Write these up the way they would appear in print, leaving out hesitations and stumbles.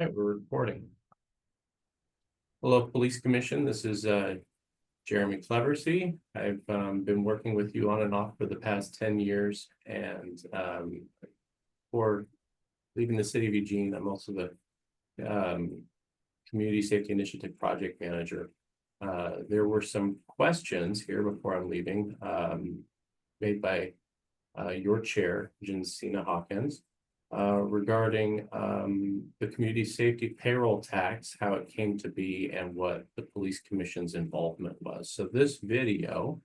Okay, we're recording. Hello, Police Commission. This is Jeremy Cleversey. I've been working with you on and off for the past 10 years, and for leaving the city of Eugene, I'm also the Community Safety Initiative Project Manager. There were some questions here before I'm leaving, made by your chair, Jensina Hawkins, regarding the community safety payroll tax, how it came to be, and what the police commission's involvement was. So this video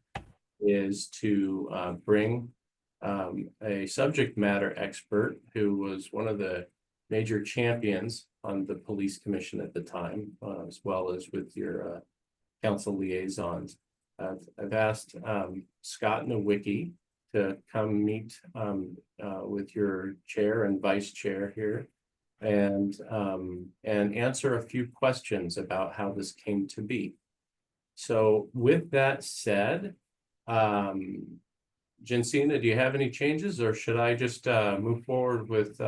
is to bring a subject matter expert who was one of the major champions on the police commission at the time, as well as with your council liaisons. I've asked Scott Nowicki to come meet with your chair and vice chair here and answer a few questions about how this came to be. So with that said, Jensina, do you have any changes, or should I just move forward with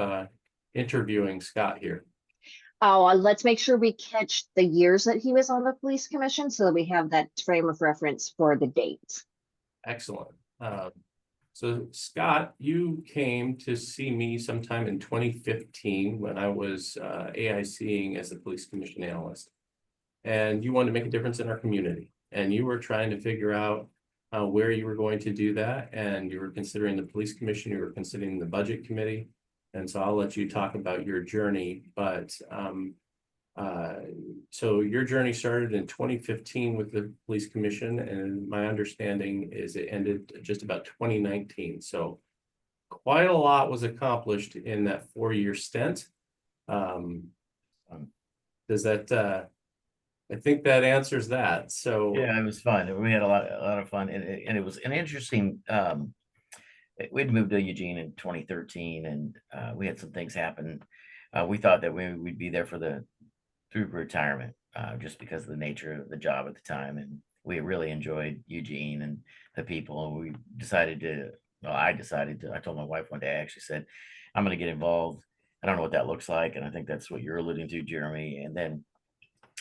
interviewing Scott here? Oh, let's make sure we catch the years that he was on the police commission so that we have that frame of reference for the dates. Excellent. So Scott, you came to see me sometime in 2015 when I was AICing as a police commission analyst. And you wanted to make a difference in our community. And you were trying to figure out where you were going to do that. And you were considering the police commission, you were considering the budget committee. And so I'll let you talk about your journey. But so your journey started in 2015 with the police commission, and my understanding is it ended just about 2019. So quite a lot was accomplished in that 4-year stint. Does that I think that answers that. So yeah, it was fun. We had a lot of fun, and it was an interesting. We'd moved to Eugene in 2013, and we had some things happen. We thought that we'd be there through retirement, just because of the nature of the job at the time, and we really enjoyed Eugene and the people. And we decided to. Well, I decided to. I told my wife one day. I actually said, "I'm going to get involved. I don't know what that looks like," and I think that's what you're alluding to, Jeremy. And then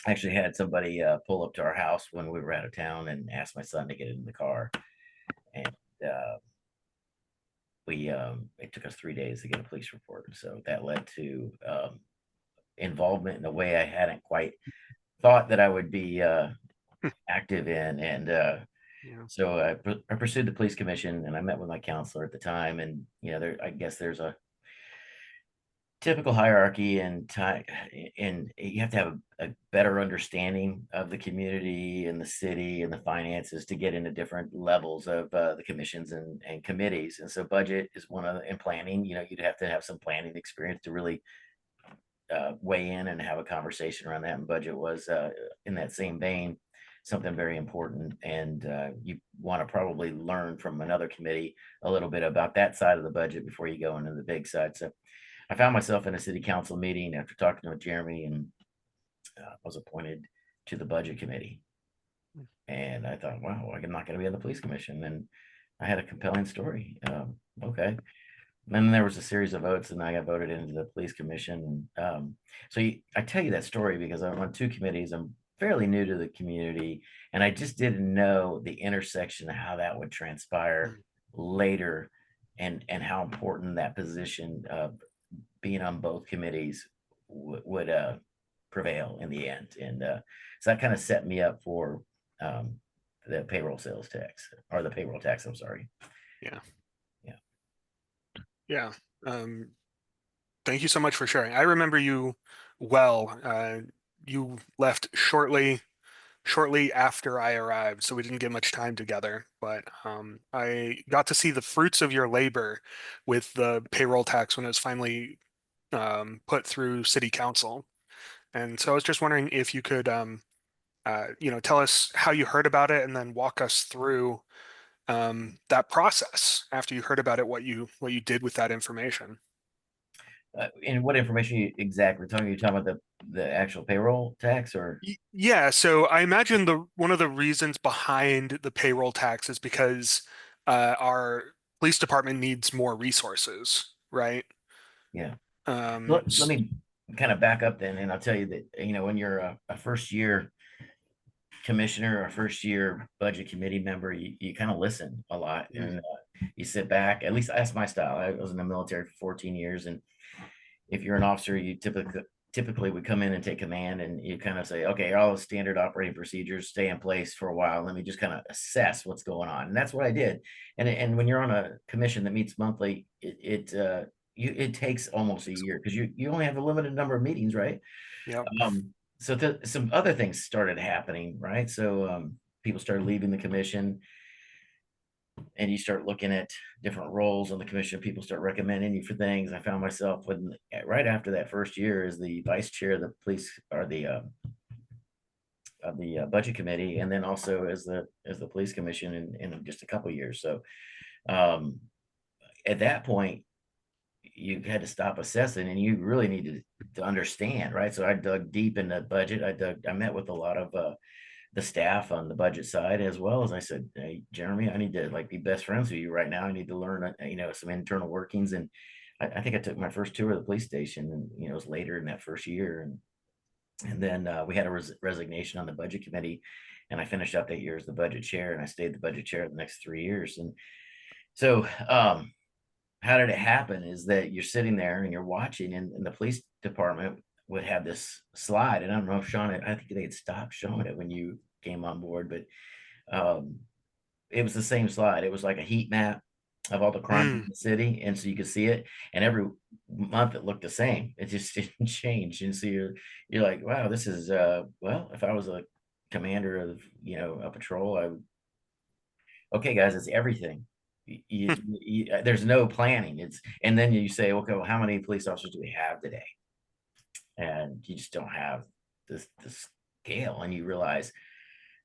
actually had somebody pull up to our house when we were out of town and asked my son to get in the car, and it took us 3 days to get a police report. So that led to involvement in a way I hadn't quite thought that I would be active in. And so I pursued the police commission, and I met with my counselor at the time. And I guess there's a typical hierarchy and time, and you have to have a better understanding of the community and the city and the finances to get into different levels of the commissions and committees. And so budget is one of the, in planning, you'd have to have some planning experience to really weigh in and have a conversation around that. And budget was in that same vein, something very important. And you want to probably learn from another committee a little bit about that side of the budget before you go into the big side. So I found myself in a city council meeting after talking with Jeremy, and was appointed to the budget committee. And I thought, wow, I'm not going to be on the police commission. And I had a compelling story. Okay. And then there was a series of votes, and I got voted into the police commission. I tell you that story because I'm on 2 committees. I'm fairly new to the community, and I just didn't know the intersection of how that would transpire later, and how important that position of being on both committees would prevail in the end. And so that kind of set me up for the payroll sales tax, or the payroll tax. I'm sorry. Yeah. Thank you so much for sharing. I remember you well. You left shortly after I arrived, so we didn't get much time together. But I got to see the fruits of your labor with the payroll tax when it was finally put through city council. And so I was just wondering if you could, tell us how you heard about it, and then walk us through that process after you heard about it, what you did with that information. And what information exactly? You're talking about the actual payroll tax, or? Yeah, so I imagine one of the reasons behind the payroll tax is because our police department needs more resources, right? Yeah. Um, Let me kind of back up then, and I'll tell you that, you know, when you're a first year commissioner or a first year budget committee member, you kind of listen a lot, and you sit back. At least that's my style. I was in the military for 14 years, and if you're an officer, you typically would come in and take command, and you kind of say, okay, all the standard operating procedures stay in place for a while. Let me just kind of assess what's going on. And that's what I did. And when you're on a commission that meets monthly, it takes almost a year, because you only have a limited number of meetings, right? Yep. So some other things started happening, right? So people started leaving the commission, and you start looking at different roles on the commission. People start recommending you for things. I found myself right after that first year as the vice chair of the police, or the budget committee, and then also as the police commission in just a couple of years. So at that point, you had to stop assessing, and you really needed to understand, right? So I dug deep in the budget. I met with a lot of the staff on the budget side, as well as I said, hey, Jeremy, I need to like be best friends with you right now. I need to learn, you know, some internal workings. And I think I took my first tour of the police station, and, you know, it was later in that first year. And then we had a resignation on the budget committee, and I finished up that year as the budget chair, and I stayed the budget chair the next 3 years. And so, how did it happen is that you're sitting there and you're watching, and the police department would have this slide, and I don't know if Sean, I think they had stopped showing it when you came on board, but it was the same slide. It was like a heat map of all the crimes in the city, and so you could see it, and every month it looked the same. It just didn't change. And so you're like, wow, this is well, if I was a commander of, you know, a patrol, I would, okay guys, it's everything. There's no planning. And then you say, okay, well, how many police officers do we have today? And you just don't have this scale, and you realize,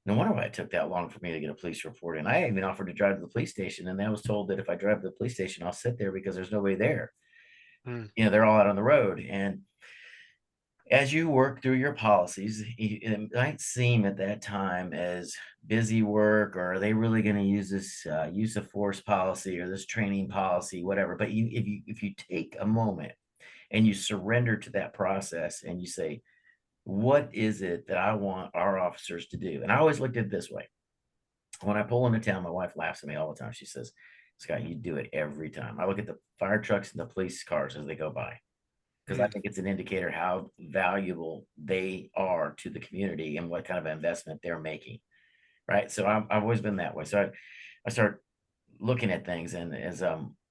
no wonder why it took that long for me to get a police report. And I even offered to drive to the police station, and I was told that if I drive to the police station, I'll sit there because there's nobody there. You know, they're all out on the road. And as you work through your policies, it might seem at that time as busy work, or are they really going to use this use of force policy or this training policy, whatever. But if you take a moment and you surrender to that process, and you say, what is it that I want our officers to do? And I always looked at it this way. When I pull into town, my wife laughs at me all the time. She says, Scott, you do it every time. I look at the fire trucks and the police cars as they go by, because I think it's an indicator how valuable they are to the community and what kind of investment they're making, right? So I've always been that way. So I start looking at things, and as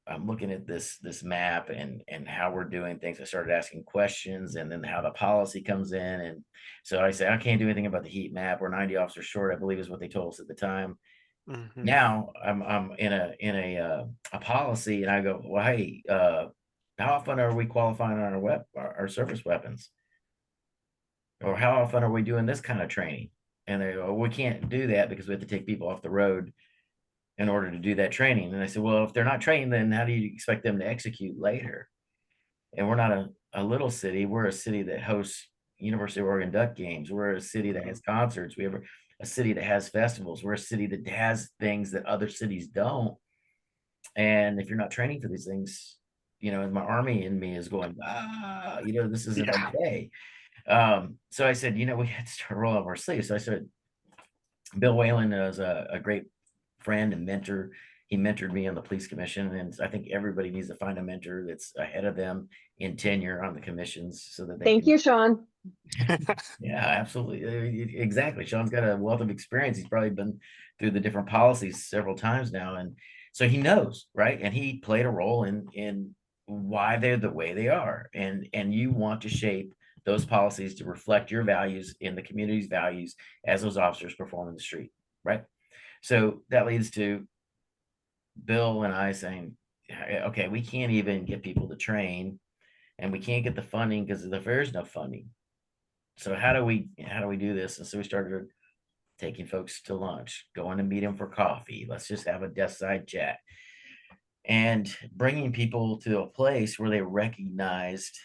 I'm looking at this map and how we're doing things, I started asking questions, and then how the policy comes in. And so I say, I can't do anything about the heat map. We're 90 officers short, I believe is what they told us at the time. Now I'm in a policy, and I go, well, hey, how often are we qualifying on our service weapons? Or how often are we doing this kind of training? And they go, we can't do that because we have to take people off the road in order to do that training. And I said, well, if they're not trained, then how do you expect them to execute later? And we're not a little city. We're a city that hosts University of Oregon Duck games. We're a city that has concerts. We have a city that has festivals. We're a city that has things that other cities don't. And if you're not training for these things, you know, and my army in me is going, you know, this isn't okay. So I said, you know, we had to start rolling up our sleeves. So I said, Bill Whalen is a great friend and mentor. He mentored me on the police commission, and I think everybody needs to find a mentor that's ahead of them in tenure on the commissions, so that they Thank you, Sean. Yeah, absolutely. Exactly. Sean's got a wealth of experience. He's probably been through the different policies several times now. And so he knows, right? And he played a role in why they're the way they are. And you want to shape those policies to reflect your values in the community's values as those officers perform in the street, right? So that leads to Bill and I saying, okay, we can't even get people to train, and we can't get the funding because there is no funding. So how do we do this? And so we started taking folks to lunch, going to meet them for coffee. Let's just have a desk side chat, and bringing people to a place where they recognized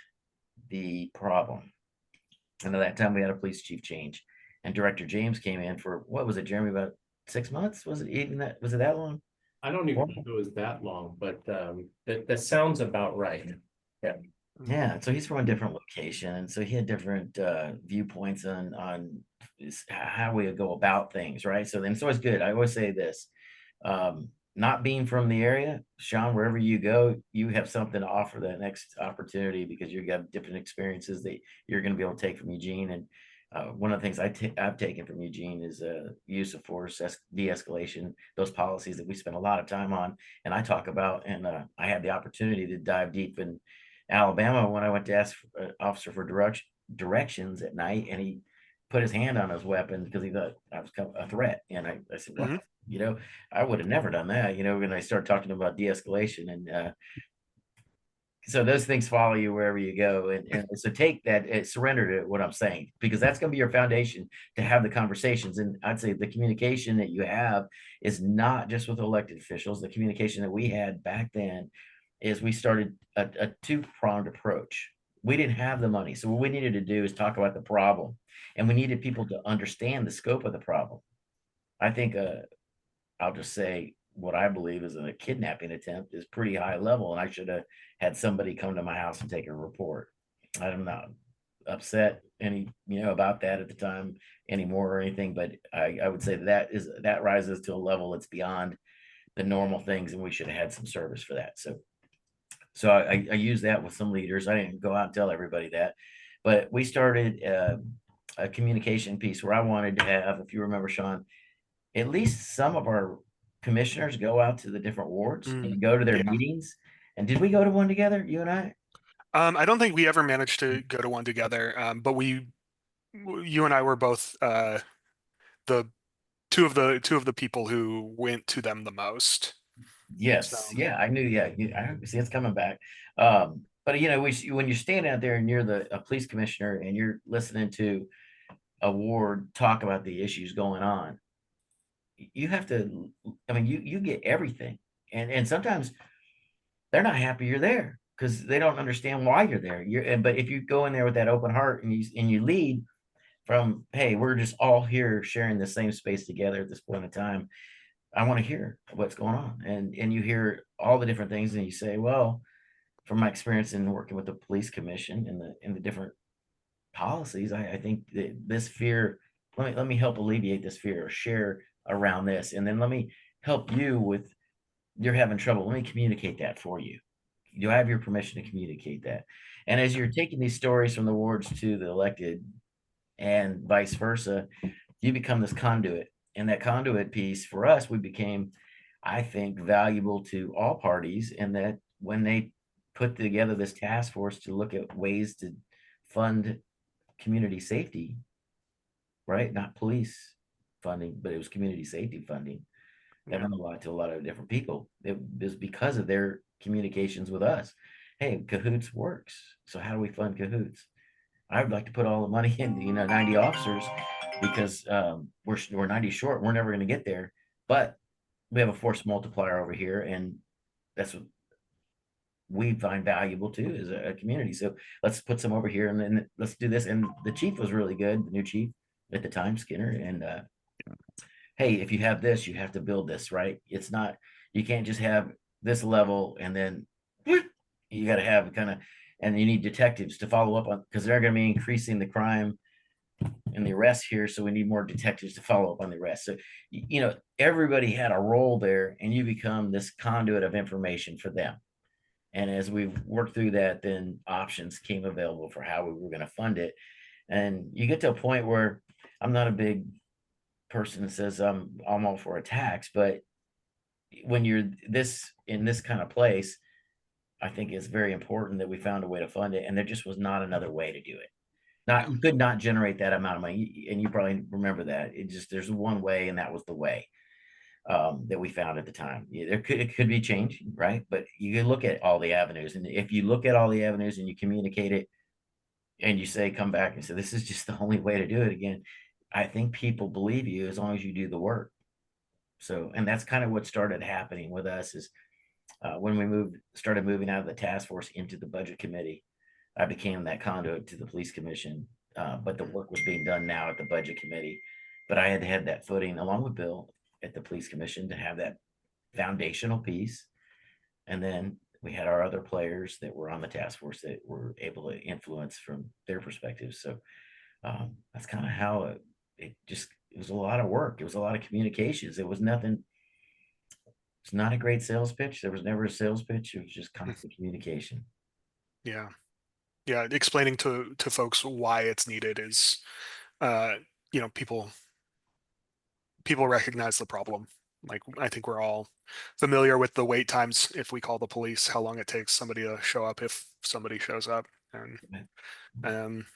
the problem. And at that time, we had a police chief change, and Director James came in for, what was it, Jeremy, about 6 months? Was it even that? Was it that long? I don't even think it was that long, but that sounds about right. Yeah. Yeah, so he's from a different location, and so he had different viewpoints on how we would go about things, right? So then it's always good. I always say this, not being from the area, Sean, wherever you go, you have something to offer that next opportunity because you got different experiences that you're going to be able to take from Eugene. And one of the things I've taken from Eugene is use of force, de-escalation, those policies that we spend a lot of time on, and I talk about. And I had the opportunity to dive deep in Alabama when I went to ask officer for directions at night, and he put his hand on his weapon because he thought I was a threat. And I said, well, I would have never done that, when I started talking about de-escalation. And so those things follow you wherever you go. And so take that, surrender to what I'm saying, because that's going to be your foundation to have the conversations. And I'd say the communication that you have is not just with elected officials. The communication that we had back then is we started a two-pronged approach. We didn't have the money. So what we needed to do is talk about the problem, and we needed people to understand the scope of the problem. I think I'll just say what I believe is a kidnapping attempt is pretty high level, and I should have had somebody come to my house and take a report. I'm not upset about that at the time anymore or anything, but I would say that rises to a level that's beyond the normal things, and we should have had some service for that. So I use that with some leaders. I didn't go out and tell everybody that, but we started a communication piece where I wanted to have, if you remember, Sean, at least some of our commissioners go out to the different wards and go to their Yeah. meetings. And did we go to one together, you and I? I don't think we ever managed to go to one together, but you and I were both the two of the people who went to them the most. Yes. So Yeah, I knew. Yeah, I see it's coming back. But when you're standing out there and you're a police commissioner and you're listening to a ward talk about the issues going on, you have to. I mean, you get everything, and sometimes they're not happy you're there because they don't understand why you're there. But if you go in there with that open heart and you lead from, hey, we're just all here sharing the same space together at this point in time. I want to hear what's going on, and you hear all the different things, and you say, well, from my experience in working with the police commission and the different policies, I think that this fear. Let me help alleviate this fear, or share around this, and then let me help you with. You're having trouble. Let me communicate that for you. You have your permission to communicate that. And as you're taking these stories from the wards to the elected and vice versa, you become this conduit. And that conduit piece for us, we became, I think, valuable to all parties. And that when they put together this task force to look at ways to fund community safety, right? Not police funding, but it was community safety funding. That meant a lot to a lot of different people. It was because of their communications with us. Hey, Cahoots works. So how do we fund Cahoots? I would like to put all the money in, 90 officers because we're 90 short. We're never going to get there, but we have a force multiplier over here, and that's what we find valuable too as a community. So let's put some over here, and then let's do this. And the chief was really good, the new chief at the time, Skinner, and hey, if you have this, you have to build this, right? It's not, you can't just have this level and then you got to have and you need detectives to follow up on, because they're going to be increasing the crime and the arrests here. So we need more detectives to follow up on the arrest. So, everybody had a role there, and you become this conduit of information for them. And as we worked through that, then options came available for how we were going to fund it. And you get to a point where I'm not a big person that says I'm all for a tax, but when you're in this kind of place, I think it's very important that we found a way to fund it, and there just was not another way to do it. You could not generate that amount of money, and you probably remember that. There's one way, and that was the way that we found at the time. It could be changed, right? But you can look at all the avenues, and if you look at all the avenues and you communicate it, and you say, come back and say, this is just the only way to do it again, I think people believe you as long as you do the work. So, and that's kind of what started happening with us is when we started moving out of the task force into the budget committee, I became that conduit to the police commission. But the work was being done now at the budget committee. But I had that footing along with Bill at the police commission to have that foundational piece. And then we had our other players that were on the task force that were able to influence from their perspective. So that's kind of how it was a lot of work. It was a lot of communications. It was nothing. It's not a great sales pitch. There was never a sales pitch. It was just constant communication. Yeah. Yeah. Explaining to folks why it's needed is, uh, people recognize the problem. Like, I think we're all familiar with the wait times if we call the police, how long it takes somebody to show up if somebody shows up. And um,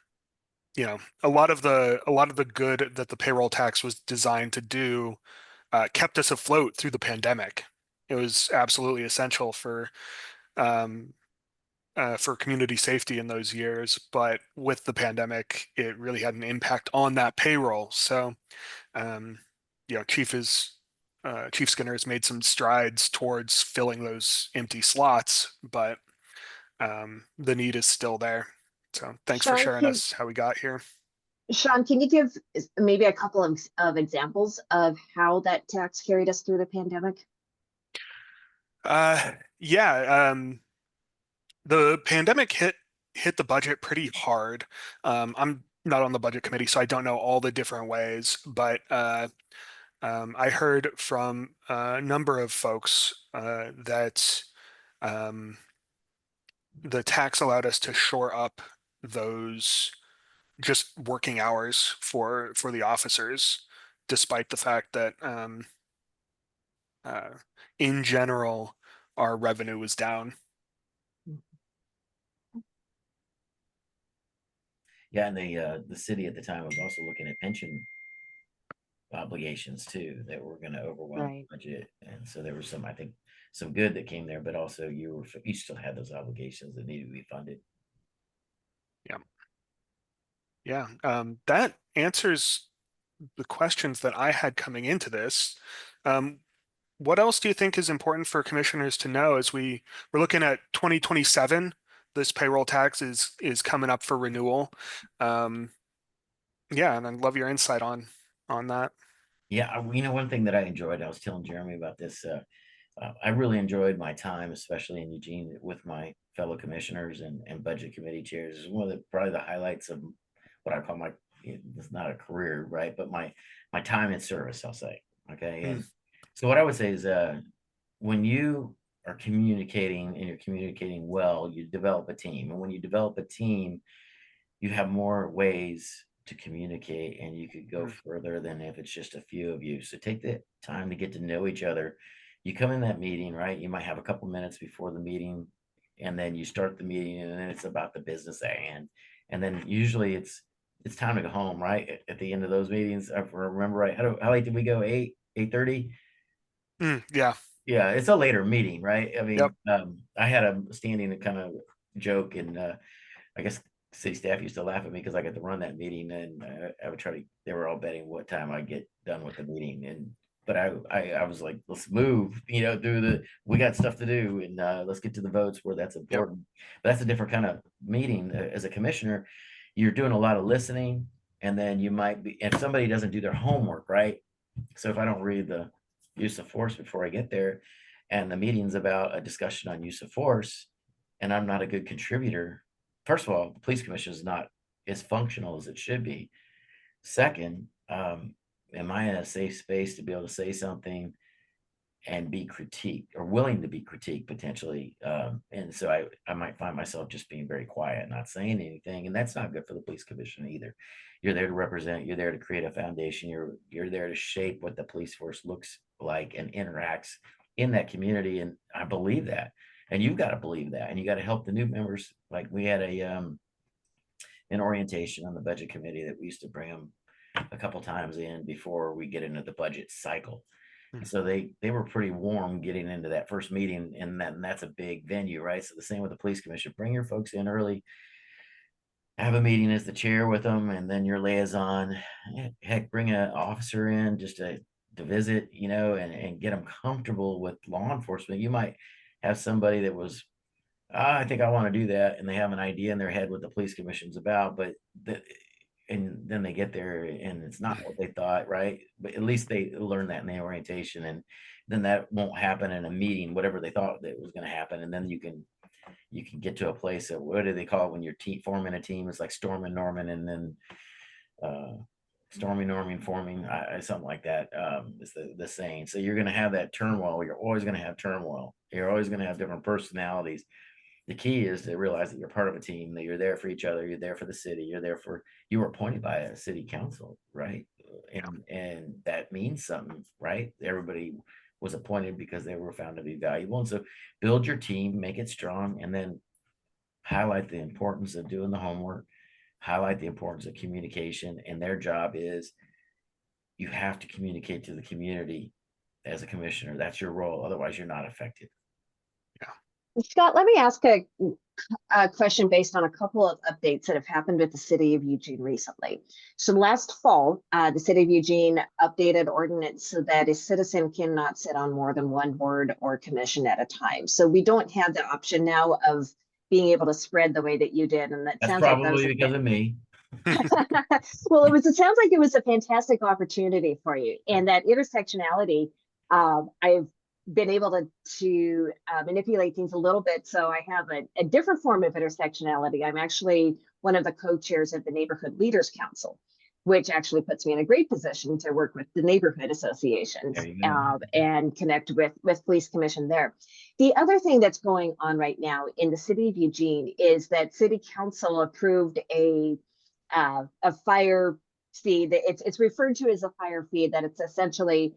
a lot of the good that the payroll tax was designed to do kept us afloat through the pandemic. It was absolutely essential um, for community safety in those years, but with the pandemic, it really had an impact on that payroll. So, um, Chief Skinner has made some strides towards filling those empty slots, but the need is still there. So, thanks for Sean, sharing us how we got here. Sean, can you give maybe a couple of examples of how that tax carried us through the pandemic? Yeah, the pandemic hit the budget pretty hard. I'm not on the budget committee, so I don't know all the different ways, but I heard from a number of folks that um, the tax allowed us to shore up those just working hours for the officers, despite the fact that uh, in general our revenue was down. Yeah, and the city at the time was also looking at pension obligations too that were going to overwhelm Right. the budget, and so there was some, I think, some good that came there, but also you still had those obligations that needed to be funded. Yeah. Yeah. That answers the questions that I had coming into this. What else do you think is important for commissioners to know as we're looking at 2027? This payroll tax is coming up for renewal. Yeah, and I'd love your insight on that. Yeah, one thing that I enjoyed, I was telling Jeremy about this. I really enjoyed my time, especially in Eugene, with my fellow commissioners and budget committee chairs. It's one of probably the highlights of what I call my, it's not a career, right? But my time in service, I'll say. Okay. Mm. And so what I would say is when you are communicating and you're communicating well, you develop a team. And when you develop a team, you have more ways to communicate and you could go further than if it's just a few of you. So take the time to get to know each other. You come in that meeting, right? You might have a couple minutes before the meeting, and then you start the meeting, and then it's about the business at hand. And then usually it's time to go home, right? At the end of those meetings, if I remember right, how late did we go? 8:30? Yeah. Yeah, it's a later meeting, right? I Yep. mean, I had a standing kind of joke, and I guess city staff used to laugh at me because I got to run that meeting, and I would try to. They were all betting what time I'd get done with the meeting, but I was like, let's move, through we got stuff to do, and let's get to the votes where that's important. But that's a different kind of meeting. As a commissioner, you're doing a lot of listening, and then you might be, if somebody doesn't do their homework, right? So if I don't read the use of force before I get there, and the meeting's about a discussion on use of force, and I'm not a good contributor. First of all, the police commission is not as functional as it should be. Second, am I in a safe space to be able to say something and be critiqued or willing to be critiqued potentially? And so I might find myself just being very quiet, not saying anything, and that's not good for the police commission either. You're there to represent. You're there to create a foundation. You're there to shape what the police force looks like and interacts in that community, and I believe that. And you've got to believe that, and you got to help the new members. Like we had an orientation on the budget committee that we used to bring them a couple times in before we get into the budget cycle. And so they were pretty warm getting into that first meeting, and that's a big venue, right? So the same with the police commission. Bring your folks in early, have a meeting as the chair with them, and then your liaison. Heck, bring an officer in just to visit, and get them comfortable with law enforcement. You might have somebody that was, I think I want to do that, and they have an idea in their head what the police commission's about, but and then they get there and it's not what they thought, right? But at least they learn that in the orientation, and then that won't happen in a meeting, whatever they thought that was going to happen. And then you can get to a place of, what do they call it when you're forming a team? It's like Storm and Norman, and then Stormy Norming forming, something like that, is the saying. So you're going to have that turmoil. You're always going to have turmoil. You're always going to have different personalities. The key is to realize that you're part of a team, that you're there for each other, you're there for the city, you were appointed by a city council, right? And that means something, right? Everybody was appointed because they were found to be valuable. And so build your team, make it strong, and then highlight the importance of doing the homework, highlight the importance of communication. And their job is, you have to communicate to the community as a commissioner. That's your role. Otherwise, you're not effective. Scott, let me ask a question based on a couple of updates that have happened with the city of Eugene recently. So last fall, the city of Eugene updated ordinance so that a citizen cannot sit on more than one board or commission at a time. So we don't have the option now of being able to spread the way that you did. And that That's sounds like that was probably because of me. well, it sounds like it was a fantastic opportunity for you, and that intersectionality, I've been able to manipulate things a little bit. So I have a different form of intersectionality. I'm actually one of the co-chairs of the Neighborhood Leaders Council, which actually puts me in a great position to work with the neighborhood associations and connect with police commission there. The other thing that's going on right now in the city of Eugene is that city council approved a fire fee. That it's referred to as a fire fee, that it's essentially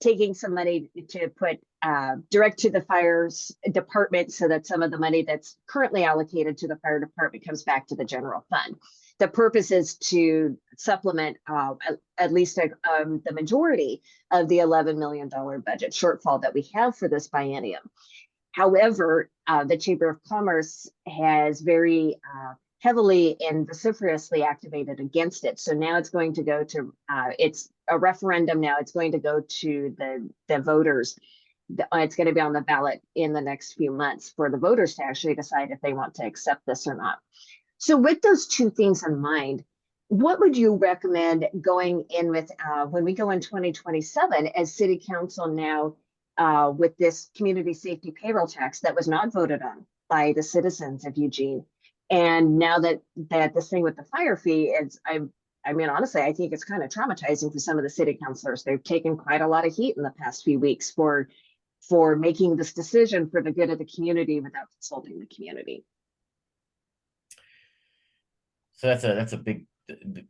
taking some money to put direct to the fires department, so that some of the money that's currently allocated to the fire department comes back to the general fund. The purpose is to supplement at least the majority of the $11 million budget shortfall that we have for this biennium. However, the Chamber of Commerce has very heavily and vociferously activated against it. So now it's going to go to, it's a referendum now. It's going to go to the voters. It's going to be on the ballot in the next few months for the voters to actually decide if they want to accept this or not. So with those two things in mind, what would you recommend going in with when we go in 2027 as city council now with this community safety payroll tax that was not voted on by the citizens of Eugene? And now that this thing with the fire fee is, I mean, honestly, I think it's kind of traumatizing for some of the city councilors. They've taken quite a lot of heat in the past few weeks for making this decision for the good of the community without consulting the community. So that's a big,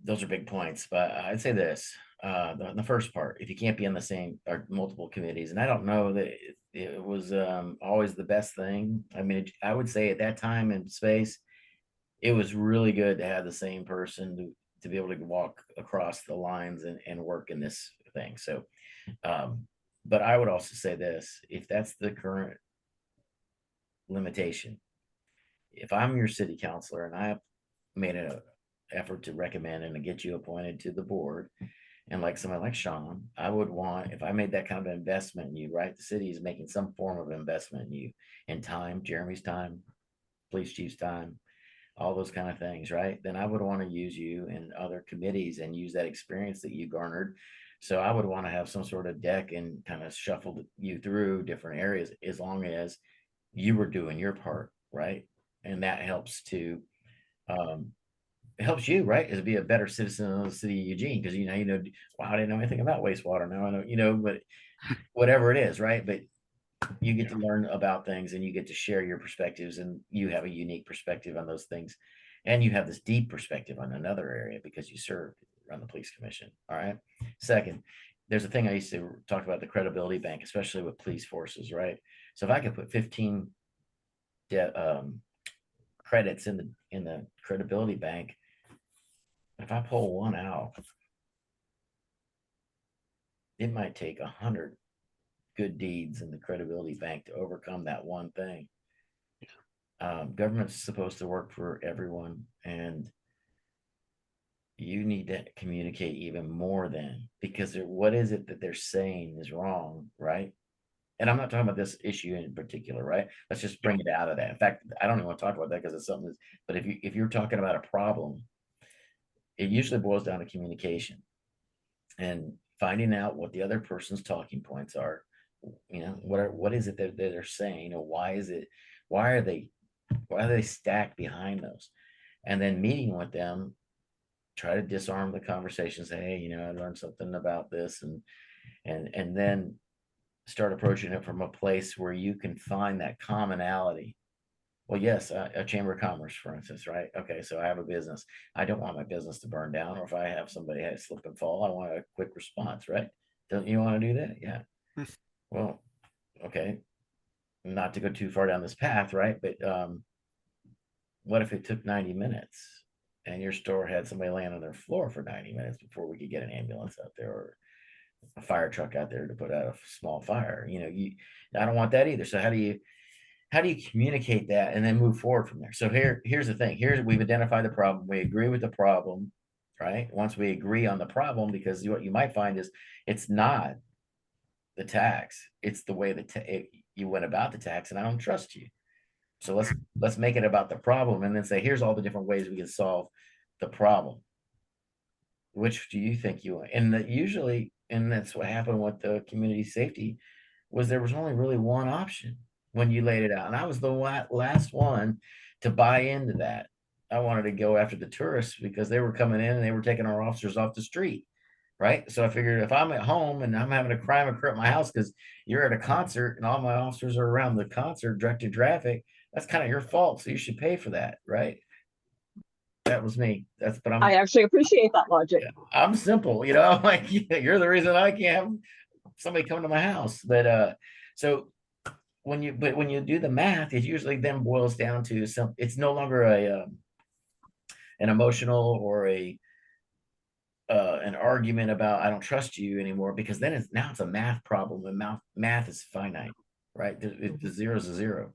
those are big points, but I'd say this, the first part, if you can't be on the same or multiple committees, and I don't know that it was always the best thing. I mean, I would say at that time and space, it was really good to have the same person to be able to walk across the lines and work in this thing. So, but I would also say this, if that's the current limitation, if I'm your city councilor and I made an effort to recommend and to get you appointed to the board, and like somebody like Sean, I would want, if I made that kind of investment in you, right? The city is making some form of investment in you, in time, Jeremy's time, police chief's time, all those kind of things, right? Then I would want to use you in other committees and use that experience that you garnered. So I would want to have some sort of deck and kind of shuffle you through different areas, as long as you were doing your part, right? And that helps to, it helps you, right, is to be a better citizen of the city of Eugene, because wow, I didn't know anything about wastewater. Now I know, but whatever it is, right? But you get to learn about things, and you get to share your perspectives, and you have a unique perspective on those things, and you have this deep perspective on another area because you served on the police commission. All right. Second, there's a thing I used to talk about, the credibility bank, especially with police forces, right? So if I could put 15 credits in the credibility bank, if I pull one out, it might take 100 good deeds in the credibility bank to overcome that one thing. Government's supposed to work for everyone, and you need to communicate even more then, because what is it that they're saying is wrong, right? And I'm not talking about this issue in particular, right? Let's just bring it out of that. In fact, I don't even want to talk about that because it's something but if you're talking about a problem, it usually boils down to communication and finding out what the other person's talking points are. You know, what is it that they're saying, or why are they stacked behind those? And then meeting with them, try to disarm the conversation, say, hey, you know, I learned something about this, and then start approaching it from a place where you can find that commonality. Well, yes, a chamber of commerce, for instance, right? Okay, so I have a business. I don't want my business to burn down, or if I have somebody slip and fall, I want a quick response, right? Don't you want to do that? Yeah. Well, okay, not to go too far down this path, right? But what if it took 90 minutes and your store had somebody laying on their floor for 90 minutes before we could get an ambulance out there, or a fire truck out there to put out a small fire? You know, I don't want that either. So how do you communicate that and then move forward from there? So here's the thing. We've identified the problem. We agree with the problem, right? Once we agree on the problem, because what you might find is it's not the tax, it's the way that you went about the tax, and I don't trust you. So let's make it about the problem, and then say, here's all the different ways we can solve the problem. Which do you think you want? And usually, and that's what happened with the community safety, was there was only really one option when you laid it out. And I was the last one to buy into that. I wanted to go after the tourists because they were coming in and they were taking our officers off the street. Right. So I figured if I'm at home and I'm having a crime occur at my house because you're at a concert and all my officers are around the concert directing traffic, that's kind of your fault. So you should pay for that. Right. That was me. But I actually appreciate that logic. I'm simple, you know. I'm like, yeah, you're the reason I can't have somebody come to my house. But so when you do the math, it usually then boils down to it's no longer an emotional or an argument about I don't trust you anymore, because then it's a math problem, and math is finite, right? The zero is a zero.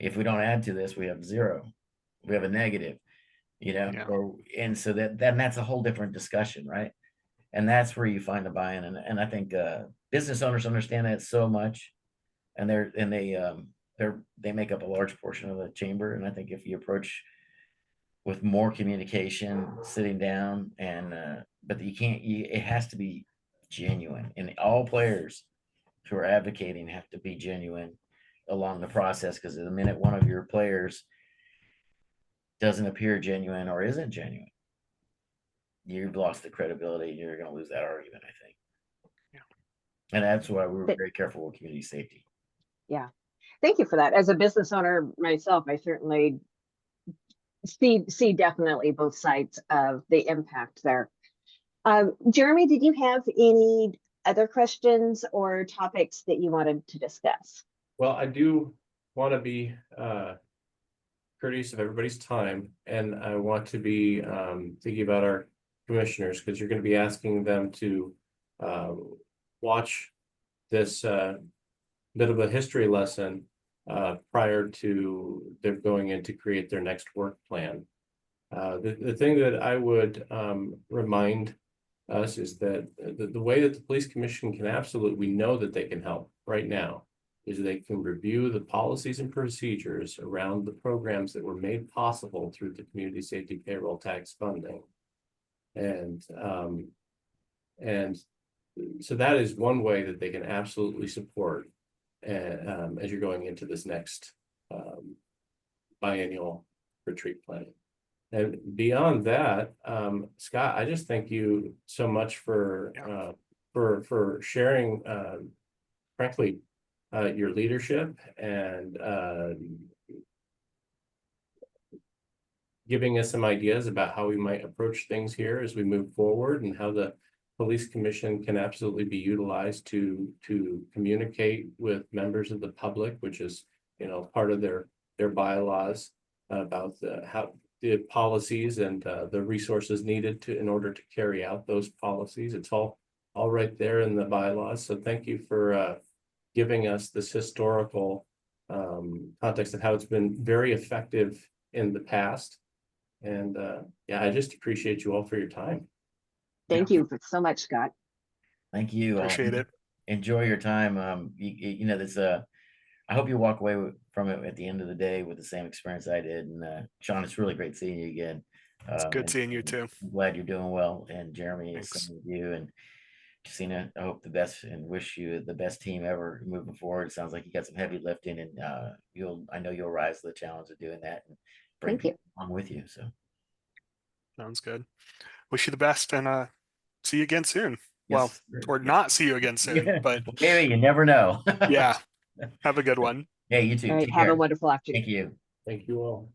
If we don't add to this, we have zero. We have a negative, you know. Yeah. And so that's a whole different discussion, right? And that's where you find the buy-in. And I think business owners understand that so much, and they make up a large portion of the chamber. And I think if you approach with more communication, sitting down, and but it has to be genuine, and all players who are advocating have to be genuine along the process, because the minute one of your players doesn't appear genuine or isn't genuine, you've lost the credibility. You're going to lose that argument, I think. Yeah. And that's why we were very careful with community safety. Yeah. Thank you for that. As a business owner myself, I certainly see definitely both sides of the impact there. Jeremy, did you have any other questions or topics that you wanted to discuss? Well, I do want to be courteous of everybody's time, and I want to be thinking about our commissioners, because you're going to be asking them to watch this bit of a history lesson prior to them going in to create their next work plan. The thing that I would remind us is that the way that the police commission can absolutely, we know that they can help right now, is they can review the policies and procedures around the programs that were made possible through the community safety payroll tax funding. And so that is one way that they can absolutely support as you're going into this next biennial retreat planning. And beyond that, Scott, I just thank you so much for sharing, frankly, your leadership and giving us some ideas about how we might approach things here as we move forward, and how the police commission can absolutely be utilized to communicate with members of the public, which is, you know, part of their bylaws about the policies and the resources needed in order to carry out those policies. It's all right there in the bylaws. So thank you for giving us this historical context of how it's been very effective in the past. And yeah, I just appreciate you all for your time. Thank you so much, Scott. Thank you. Appreciate it. Enjoy your time. You know, this I hope you walk away from it at the end of the day with the same experience I did. And Sean, it's really great seeing you again. It's good and seeing you too. I'm glad you're doing well. And Jeremy, it's Thanks. same with you. And Christina, I hope the best and wish you the best team ever moving forward. It sounds like you got some heavy lifting, and I know you'll rise to the challenge of doing that and bring Thank you. people along with you. So Sounds good. Wish you the best, and see you again soon. Well, yes, sir. or not see you again soon, Yeah. but Maybe you never know. yeah, have a good one. Yeah, you too. All right. Take Have a care. wonderful afternoon. Thank you. Thank you all.